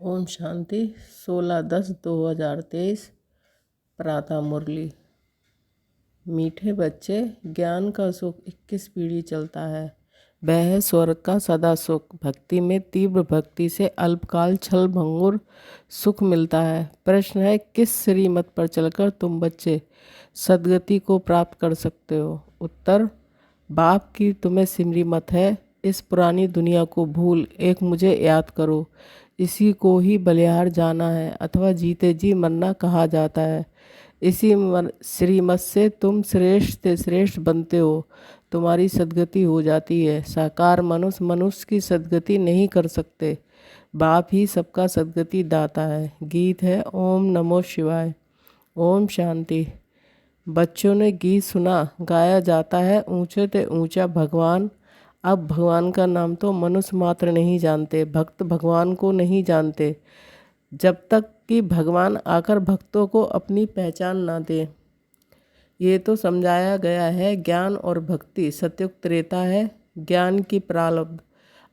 ओम शांति 16/10/2023 प्रातः मुरली। मीठे बच्चे, ज्ञान का सुख 21 पीढ़ी चलता है। वह है स्वर्ग का सदा सुख। भक्ति में तीव्र भक्ति से अल्पकाल छल भंगुर सुख मिलता है। प्रश्न है, किस श्रीमत पर चलकर तुम बच्चे सद्गति को प्राप्त कर सकते हो? उत्तर, बाप की तुम्हें सिमरी मत है। इस पुरानी दुनिया को भूल एक मुझे याद करो। इसी को ही बलिहार जाना है अथवा जीते जी मरना कहा जाता है। इसी श्रीमत से तुम श्रेष्ठ से श्रेष्ठ बनते हो, तुम्हारी सद्गति हो जाती है। साकार मनुष्य मनुष्य की सद्गति नहीं कर सकते, बाप ही सबका सद्गति दाता है। गीत है ओम नमो शिवाय। ओम शांति। बच्चों ने गीत सुना, गाया जाता है ऊंचे ते ऊंचा भगवान। अब भगवान का नाम तो मनुष्य मात्र नहीं जानते, भक्त भगवान को नहीं जानते, जब तक कि भगवान आकर भक्तों को अपनी पहचान ना दे। ये तो समझाया गया है, ज्ञान और भक्ति सत्युग त्रेता है, ज्ञान की प्रारब्ध।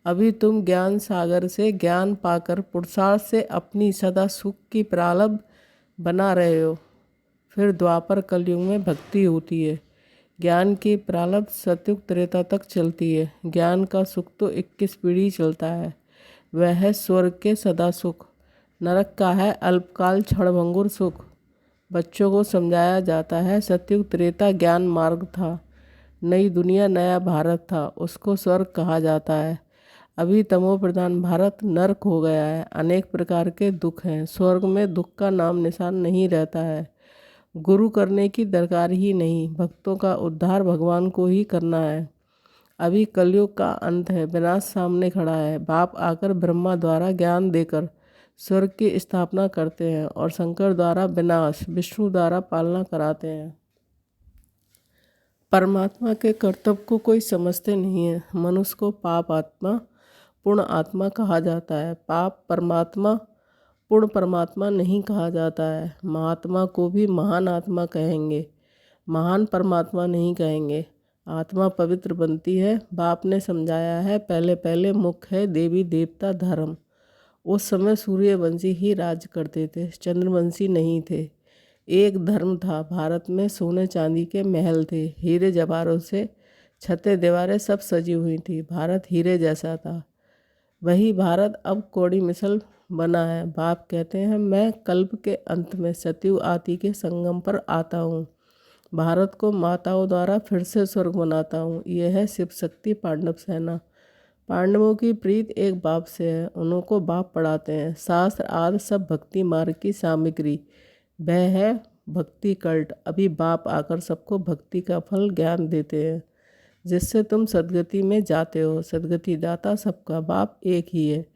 अभी तुम ज्ञान सागर से ज्ञान पाकर पुरुषार्थ से अपनी सदा सुख की प्रारब्ध बना रहे हो। फिर द्वापर कलयुग में भक्ति होती है। ज्ञान की प्रारब्ध सत्युग त्रेता तक चलती है। ज्ञान का सुख तो 21 पीढ़ी चलता है। वह है स्वर्ग के सदा सुख। नरक का है अल्पकाल क्षणभंगुर सुख। बच्चों को समझाया जाता है, सत्युग त्रेता ज्ञान मार्ग था, नई दुनिया नया भारत था, उसको स्वर्ग कहा जाता है। अभी तमो प्रधान भारत नरक हो गया है। अनेक प्रकार के दुख हैं। स्वर्ग में दुख का नाम निशान नहीं रहता है। गुरु करने की दरकार ही नहीं, भक्तों का उद्धार भगवान को ही करना है। अभी कलयुग का अंत है, विनाश सामने खड़ा है। बाप आकर ब्रह्मा द्वारा ज्ञान देकर स्वर्ग की स्थापना करते हैं और शंकर द्वारा विनाश, विष्णु द्वारा पालना कराते हैं। परमात्मा के कर्तव्य को कोई समझते नहीं है। मनुष्य को पाप आत्मा पूर्ण आत्मा कहा जाता है। पाप परमात्मा पूर्ण परमात्मा नहीं कहा जाता है। महात्मा को भी महान आत्मा कहेंगे, महान परमात्मा नहीं कहेंगे। आत्मा पवित्र बनती है। बाप ने समझाया है, पहले पहले मुख्य है देवी देवता धर्म। उस समय सूर्यवंशी ही राज्य करते थे, चंद्रवंशी नहीं थे। एक धर्म था। भारत में सोने चांदी के महल थे, हीरे जवाहरों से छतें दीवारें सब सजी हुई थी। भारत हीरे जैसा था। वही भारत अब कौड़ी मिसल बना है। बाप कहते हैं, मैं कल्प के अंत में सतयुग आदि के संगम पर आता हूँ। भारत को माताओं द्वारा फिर से स्वर्ग बनाता हूँ। यह है शिव शक्ति पांडव सेना। पांडवों की प्रीत एक बाप से है, उनको बाप पढ़ाते हैं। शास्त्र आदि सब भक्ति मार्ग की सामग्री। वह है भक्ति कल्ट। अभी बाप आकर सबको भक्ति का फल ज्ञान देते हैं, जिससे तुम सद्गति में जाते हो। सद्गति दाता सबका बाप एक ही है।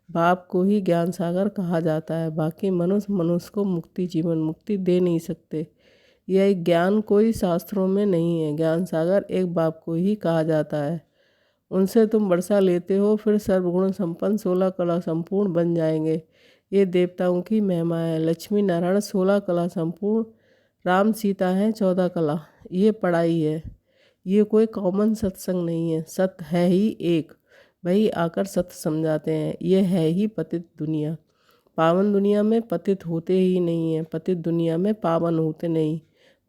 बाप को ही ज्ञान सागर कहा जाता है। बाकी मनुष्य को मुक्ति जीवन मुक्ति दे नहीं सकते। यह ज्ञान कोई शास्त्रों में नहीं है। ज्ञान सागर एक बाप को ही कहा जाता है। उनसे तुम वर्षा लेते हो, फिर सर्वगुण संपन्न 16 कला संपूर्ण बन जाएंगे। ये देवताओं की महिमा है। लक्ष्मी नारायण 16 कला संपूर्ण, राम सीता हैं 14 कला। ये पढ़ाई है। ये कोई कॉमन सत्संग नहीं है। सत्य है ही एक, वही आकर सत्य समझाते हैं। ये है ही पतित दुनिया। पावन दुनिया में पतित होते ही नहीं है, पतित दुनिया में पावन होते नहीं।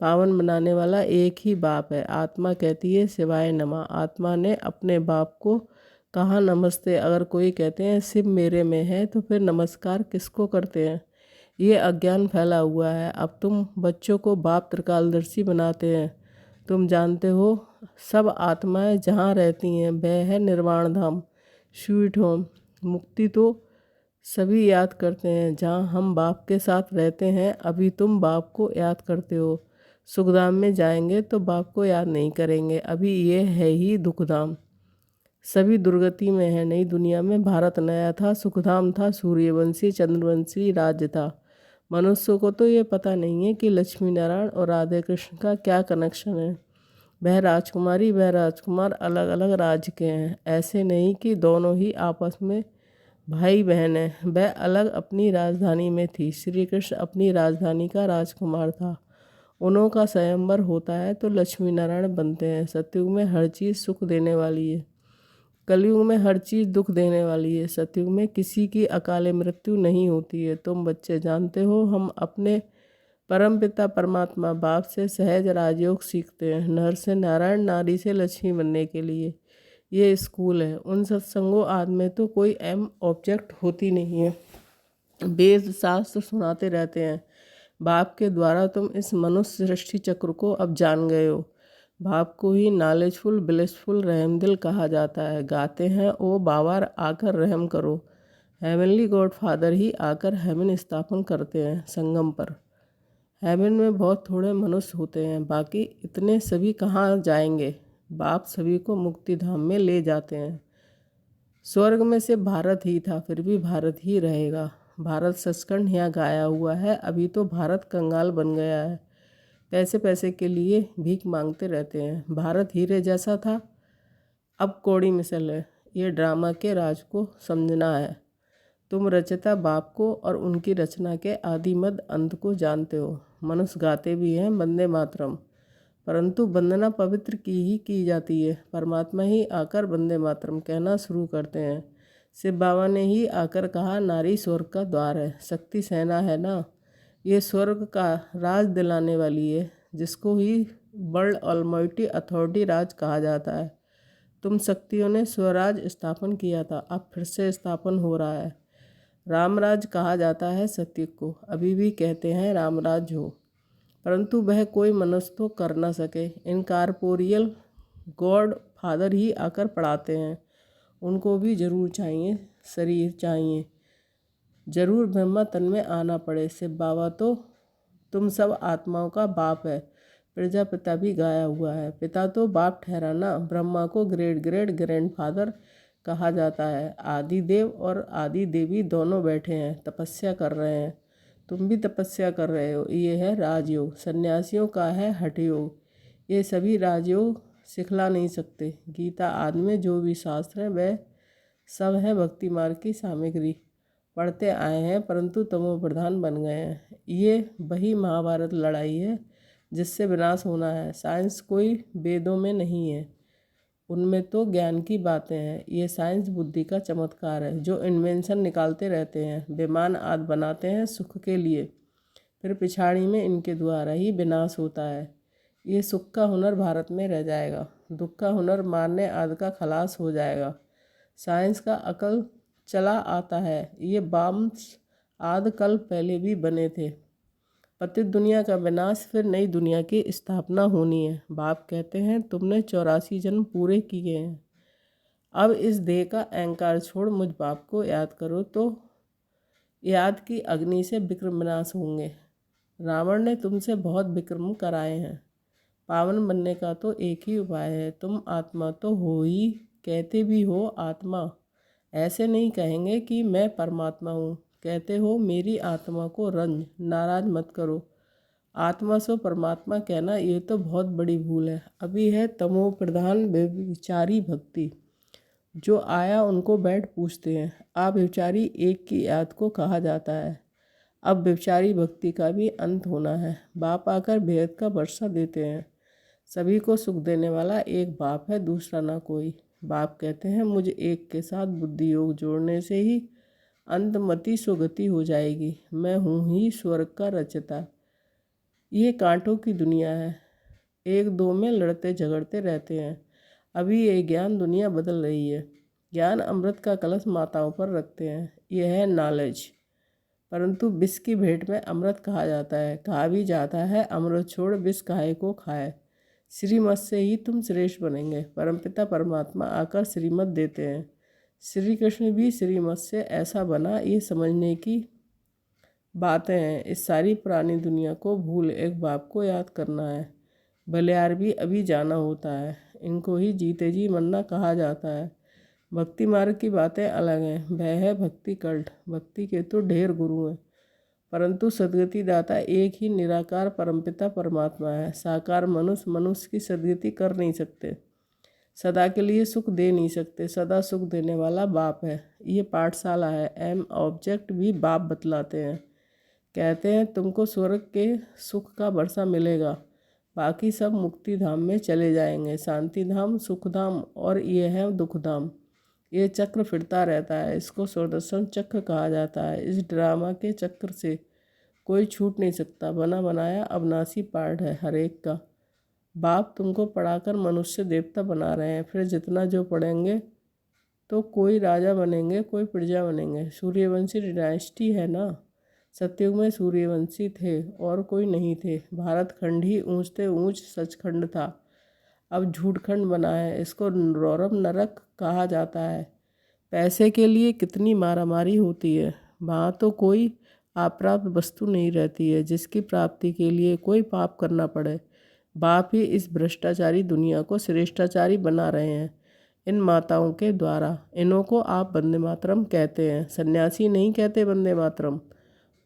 पावन बनाने वाला एक ही बाप है। आत्मा कहती है शिवाय नमः। आत्मा ने अपने बाप को कहा नमस्ते। अगर कोई कहते हैं शिव मेरे में है, तो फिर नमस्कार किसको करते हैं? ये अज्ञान फैला हुआ है। अब तुम बच्चों को बाप त्रिकालदर्शी बनाते हैं। तुम जानते हो सब आत्माएं जहाँ रहती हैं वह है निर्वाण धाम, स्वीट होम। मुक्ति तो सभी याद करते हैं जहाँ हम बाप के साथ रहते हैं। अभी तुम बाप को याद करते हो। सुखधाम में जाएंगे तो बाप को याद नहीं करेंगे। अभी ये है ही दुखधाम। सभी दुर्गति में है। नई दुनिया में भारत नया था, सुखधाम था, सूर्यवंशी चंद्रवंशी राज्य था। मनुष्य को तो ये पता नहीं है कि लक्ष्मी नारायण और राधे कृष्ण का क्या कनेक्शन है। वह राजकुमारी वह राजकुमार अलग अलग राज्य के हैं। ऐसे नहीं कि दोनों ही आपस में भाई बहन हैं। वह अलग अपनी राजधानी में थी। श्री कृष्ण अपनी राजधानी का राजकुमार था। उन्हों का स्वयंवर होता है तो लक्ष्मी नारायण बनते हैं। सतयुग में हर चीज़ सुख देने वाली है। कलयुग में हर चीज़ दुख देने वाली है। सतयुग में किसी की अकाले मृत्यु नहीं होती है। तुम बच्चे जानते हो, हम अपने परम पिता परमात्मा बाप से सहज राजयोग सीखते हैं। नर से नारायण, नारी से लक्ष्मी बनने के लिए ये स्कूल है। उन सत्संगों आदि में तो कोई एम ऑब्जेक्ट होती नहीं है। वेद शास्त्र सुनाते रहते हैं। बाप के द्वारा तुम इस मनुष्य सृष्टि चक्र को अब जान गए हो। बाप को ही नॉलेजफुल, ब्लिसफुल, रहमदिल कहा जाता है। गाते हैं, ओ बाबर आकर रहम करो। हेवनली गॉड फादर ही आकर हेवन स्थापन करते हैं संगम पर। हेवन में बहुत थोड़े मनुष्य होते हैं, बाकी इतने सभी कहाँ जाएंगे। बाप सभी को मुक्ति धाम में ले जाते हैं। स्वर्ग में से भारत ही था, फिर भी भारत ही रहेगा। भारत सचखंड यहाँ गाया हुआ है। अभी तो भारत कंगाल बन गया है, पैसे पैसे के लिए भीख मांगते रहते हैं। भारत हीरे जैसा था, अब कौड़ी मिसल है। ये ड्रामा के राज को समझना है। तुम रचयिता बाप को और उनकी रचना के आदि मध्य अंत को जानते हो। मनुष्य गाते भी हैं वंदे मातरम, परंतु वंदना पवित्र की जाती है। परमात्मा ही आकर वंदे मातरम कहना शुरू करते हैं। शिव बाबा ने ही आकर कहा, नारी स्वर्ग का द्वार है। शक्ति सेना है ना, ये स्वर्ग का राज दिलाने वाली है, जिसको ही वर्ल्ड ऑलमाइटी अथॉरिटी राज कहा जाता है। तुम शक्तियों ने स्वराज स्थापन किया था, अब फिर से स्थापन हो रहा है। रामराज कहा जाता है सत्य को, अभी भी कहते हैं रामराज हो, परंतु वह कोई मनुष्य तो कर न सके। इनकॉर्पोरियल गॉड फादर ही आकर पढ़ाते हैं। उनको भी जरूर चाहिए, शरीर चाहिए, जरूर ब्रह्मा तन में आना पड़े। शिव बाबा तो तुम सब आत्माओं का बाप है। प्रजापिता भी गाया हुआ है। पिता तो बाप ठहराना। ब्रह्मा को ग्रेट ग्रेट ग्रैंडफादर कहा जाता है। आदि देव और आदि देवी दोनों बैठे हैं, तपस्या कर रहे हैं। तुम भी तपस्या कर रहे हो। ये है राजयोग। सन्यासियों का है हठ योग। ये सभी राजयोग सिखला नहीं सकते। गीता आदि में जो भी शास्त्र हैं वह सब है भक्ति मार्ग की सामग्री। पढ़ते आए हैं, परंतु तमो प्रधान बन गए हैं। ये वही महाभारत लड़ाई है जिससे विनाश होना है। साइंस कोई वेदों में नहीं है, उनमें तो ज्ञान की बातें हैं। ये साइंस बुद्धि का चमत्कार है, जो इन्वेंशन निकालते रहते हैं, विमान आदि बनाते हैं सुख के लिए, फिर पिछाड़ी में इनके द्वारा ही विनाश होता है। ये सुख का हुनर भारत में रह जाएगा, दुख का हुनर मारने आदि का खलास हो जाएगा। साइंस का अकल चला आता है। ये बाम्स आदि कल पहले भी बने थे। पतित दुनिया का विनाश, फिर नई दुनिया की स्थापना होनी है। बाप कहते हैं, तुमने 84 जन्म पूरे किए हैं, अब इस देह का अहंकार छोड़ मुझ बाप को याद करो, तो याद की अग्नि से विक्रम विनाश होंगे। रावण ने तुमसे बहुत विक्रम कराए हैं। पावन बनने का तो एक ही उपाय है। तुम आत्मा तो हो ही, कहते भी हो आत्मा। ऐसे नहीं कहेंगे कि मैं परमात्मा हूँ, कहते हो मेरी आत्मा को रंज। नाराज मत करो। आत्मा सो परमात्मा कहना ये तो बहुत बड़ी भूल है। अभी है तमो प्रधान व्यभिचारी भक्ति। जो आया उनको बैठ पूछते हैं। आप व्यभिचारी एक की याद को कहा जाता है। अब व्यभिचारी भक्ति का भी अंत होना है। बाप आकर भेद का वर्षा देते हैं। सभी को सुख देने वाला एक बाप है, दूसरा ना कोई। बाप कहते हैं, मुझे एक के साथ बुद्धि योग जोड़ने से ही अंतमति सुगति हो जाएगी। मैं हूँ ही स्वर्ग का रचयिता। ये कांटों की दुनिया है, एक दो में लड़ते झगड़ते रहते हैं। अभी ये ज्ञान दुनिया बदल रही है। ज्ञान अमृत का कलश माताओं पर रखते हैं, यह है नॉलेज। परंतु विष की भेंट में अमृत कहा जाता है। कहा भी जाता है, अमृत छोड़ विष काहे को खाए। श्रीमत से ही तुम श्रेष्ठ बनेंगे। परमपिता परमात्मा आकर श्रीमत देते हैं। श्री कृष्ण भी श्रीमत से ऐसा बना, ये समझने की बातें हैं। इस सारी पुरानी दुनिया को भूल एक बाप को याद करना है। बलियार भी अभी जाना होता है। इनको ही जीते जी मरना कहा जाता है। भक्ति मार्ग की बातें अलग हैं, वह है भक्ति कल्ट। भक्ति के तो ढेर गुरु हैं, परंतु सदगति दाता एक ही निराकार परमपिता परमात्मा है। साकार मनुष्य मनुष्य की सदगति कर नहीं सकते, सदा के लिए सुख दे नहीं सकते। सदा सुख देने वाला बाप है। ये पाठशाला है। एम ऑब्जेक्ट भी बाप बतलाते हैं। कहते हैं, तुमको स्वर्ग के सुख का वर्षा मिलेगा, बाकी सब मुक्ति धाम में चले जाएंगे। शांति धाम, सुख धाम और ये है दुख धाम। ये चक्र फिरता रहता है, इसको सुदर्शन चक्र कहा जाता है। इस ड्रामा के चक्र से कोई छूट नहीं सकता। बना बनाया अविनाशी पार्ट है हर एक का। बाप तुमको पढ़ाकर मनुष्य देवता बना रहे हैं, फिर जितना जो पढ़ेंगे तो कोई राजा बनेंगे, कोई प्रजा बनेंगे। सूर्यवंशी डायनेस्टी है ना। सतयुग में सूर्यवंशी थे और कोई नहीं थे। भारत खंड ही ऊंचते ऊंच सचखंड था, अब झूठखंड बना है। इसको रौरव नरक कहा जाता है। पैसे के लिए कितनी मारामारी होती है। वहाँ तो कोई अप्राप्त वस्तु नहीं रहती है जिसकी प्राप्ति के लिए कोई पाप करना पड़े। बाप ही इस भ्रष्टाचारी दुनिया को श्रेष्ठाचारी बना रहे हैं इन माताओं के द्वारा। इन्हों को आप वंदे मातरम कहते हैं, सन्यासी नहीं कहते वंदे मातरम।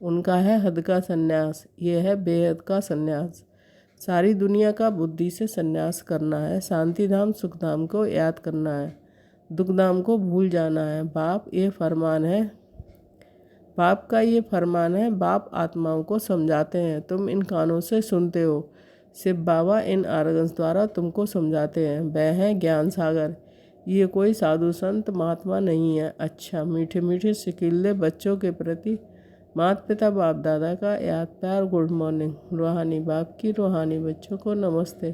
उनका है हद का सन्यास, ये है बेहद का सन्यास। सारी दुनिया का बुद्धि से सन्यास करना है। शांति धाम सुख धाम को याद करना है, दुख धाम को भूल जाना है। बाप ये फरमान है, बाप का ये फरमान है। बाप आत्माओं को समझाते हैं, तुम इन कानों से सुनते हो। शिव बाबा इन आर्गन्स द्वारा तुमको समझाते हैं। वह हैं ज्ञान सागर, ये कोई साधु संत महात्मा नहीं है। अच्छा, मीठे मीठे शिकीले बच्चों के प्रति माता पिता बाप दादा का याद प्यार, गुड मॉर्निंग। रूहानी बाप की रूहानी बच्चों को नमस्ते।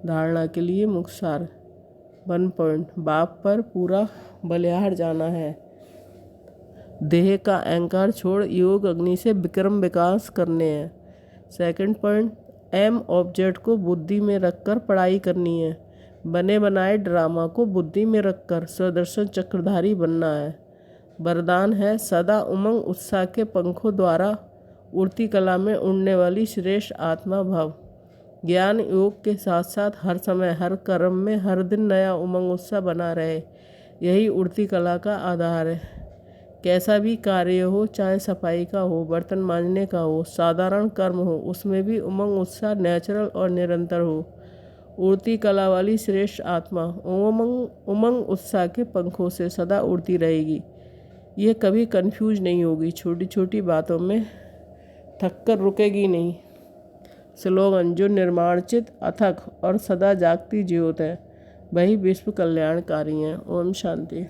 धारणा के लिए मुख्तार 1 पॉइंट, बाप पर पूरा बलिहार जाना है। देह का अहंकार छोड़ योग अग्नि से विक्रम विकास करने हैं। 2 पॉइंट, एम ऑब्जेक्ट को बुद्धि में रखकर पढ़ाई करनी है। बने बनाए ड्रामा को बुद्धि में रखकर सुदर्शन चक्रधारी बनना है। वरदान है सदा उमंग उत्साह के पंखों द्वारा उड़ती कला में उड़ने वाली श्रेष्ठ आत्मा भव। ज्ञान योग के साथ साथ हर समय हर कर्म में हर दिन नया उमंग उत्साह बना रहे, यही उड़ती कला का आधार है। कैसा भी कार्य हो, चाहे सफाई का हो, बर्तन मांजने का हो, साधारण कर्म हो, उसमें भी उमंग उत्साह नेचुरल और निरंतर हो। उड़ती कला वाली श्रेष्ठ आत्मा उमंग उत्साह के पंखों से सदा उड़ती रहेगी। ये कभी कंफ्यूज नहीं होगी, छोटी छोटी बातों में थककर रुकेगी नहीं। स्लोगन, जो निर्माणचित अथक और सदा जागती ज्योत है, वही विश्व कल्याणकारी हैं। ओम शांति।